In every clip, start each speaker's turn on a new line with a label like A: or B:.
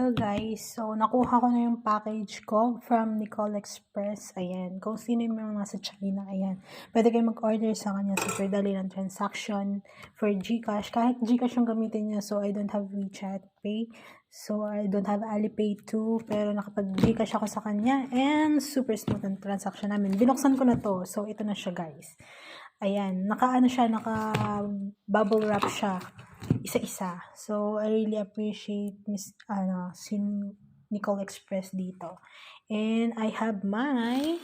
A: Hello guys, so nakuha ko na yung package ko from Nicole Express. Ayan, kung sino yung mga nasa China, ayan. Pwede kayo mag-order sa kanya, super dali ng transaction for GCash. Kahit GCash yung gamitin niya, so I don't have WeChat Pay. So I don't have Alipay too, pero nakapag-GCash ako sa kanya and super smooth ang transaction namin. Binuksan ko na to, so ito na siya guys. Ayan, naka bubble wrap siya. Isa-isa. So, I really appreciate Nicole Express dito. And I have my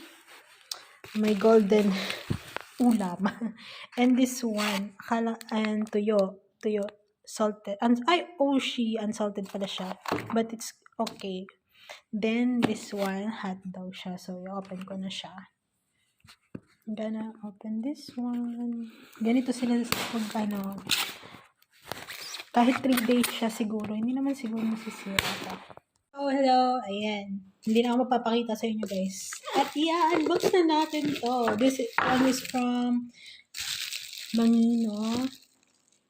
A: golden ulam. And this one, and tuyo, salted. Oshi, unsalted pala siya. But it's okay. Then, this one, hot daw siya. So, i-open ko na siya. I'm gonna open this one. Ganito sila pag kahit 3 days siya siguro, hindi naman siguro masisira pa. Oh, hello. Ayan. Hindi na ako mapapakita sa inyo, guys. At i-unbox na natin to. This one is from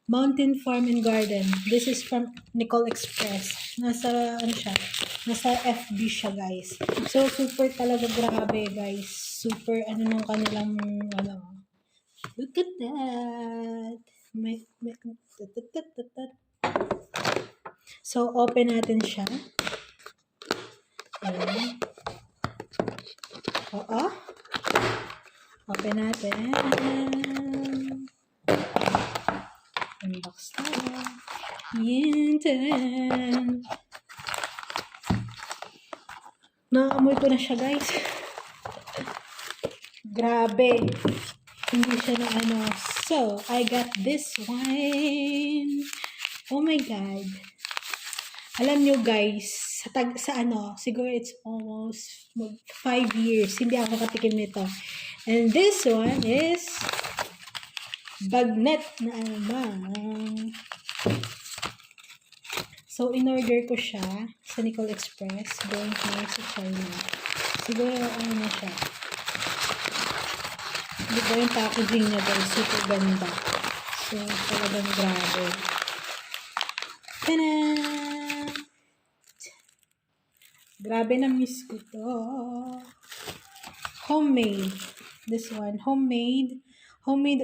A: Mountain Farm and Garden. This is from Nicole Express. Nasa FB siya, guys. So, super talaga grabe, guys. Super, nung kanilang, look at that. So, open natin siya. Ayan. Oo. Open natin. Unbox tayo. Yan. Naamoy ko na siya, guys. Grabe. Hindi siya na So, I got this one. Oh my God. Alam nyo guys, siguro it's almost 5 years. Hindi ako nakatikim nito. And this one is bagnet na naman. So, in-order ko siya sa Nicole Express. Going here sa China. Siguro na siya. Diba yung packaging niya guys, super ganda. So, talagang grabe. Tada! Grabe na miss ko to. Homemade. This one, homemade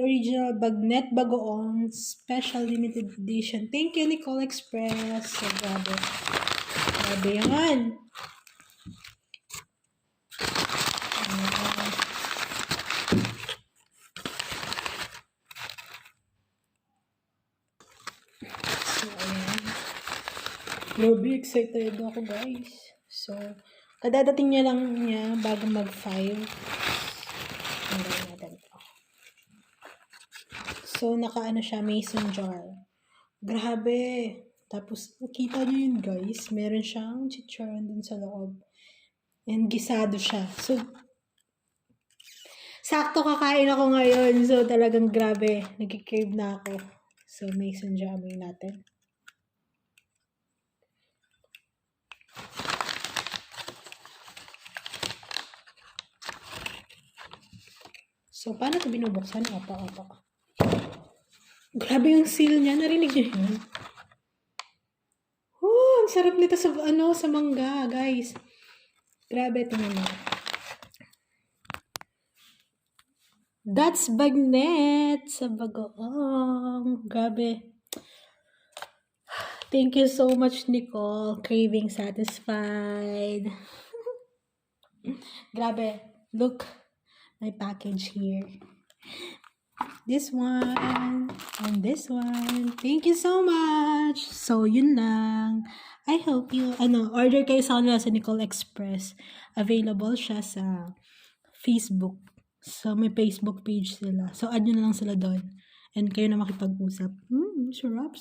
A: original bagnet bagoong special limited edition. Thank you, Nicole Express. So, grabe. Grabe yan. Grabe, excited ako guys. So, kadadating niya bago mag-5. Hanggang natin ito. So, siya, mason jar. Grabe. Tapos, nakita niyo yun guys. Meron siyang chicharon dun sa loob. And gisado siya. So, sakto kakain ako ngayon. So, talagang grabe. Nag-crave na ako. So, mason jar natin. So, paano ito binubuksan? Opa. Grabe yung seal niya. Narinig niyo yun? Oh, ang sarap nito sa mangga, guys. Grabe, tingnan mo. That's bagnet sa bagoong. Grabe. Thank you so much, Nicole. Craving satisfied. Grabe. Look. My package here. This one and this one. Thank you so much. So, yun lang. I hope you, order kayo sa kanila sa Nicole Express. Available siya sa Facebook. So, may Facebook page sila. So, add nyo na lang sila doon. And kayo na makipag-usap. Sarap.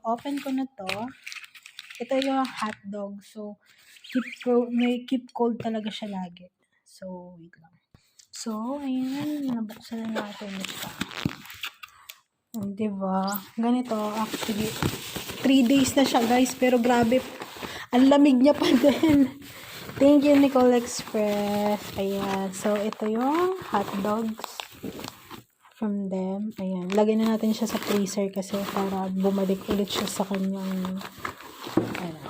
A: Open ko na to. Ito yung hot dog. So, may keep cold talaga siya lagi. So, wait lang. So, ayan. Nabuksan na natin ito. Diba? Ganito. Actually, 3 days na siya, guys. Pero grabe. Ang lamig niya pa din. Thank you, Nicole Express. Ayan. So, ito yung hot dogs. from them. Ayan. Lagay na natin siya sa freezer kasi para bumalik ulit siya sa kanyang, ayan.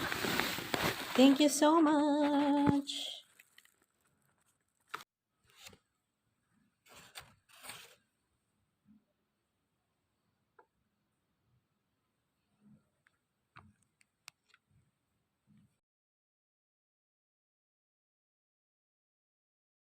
A: Thank you so much!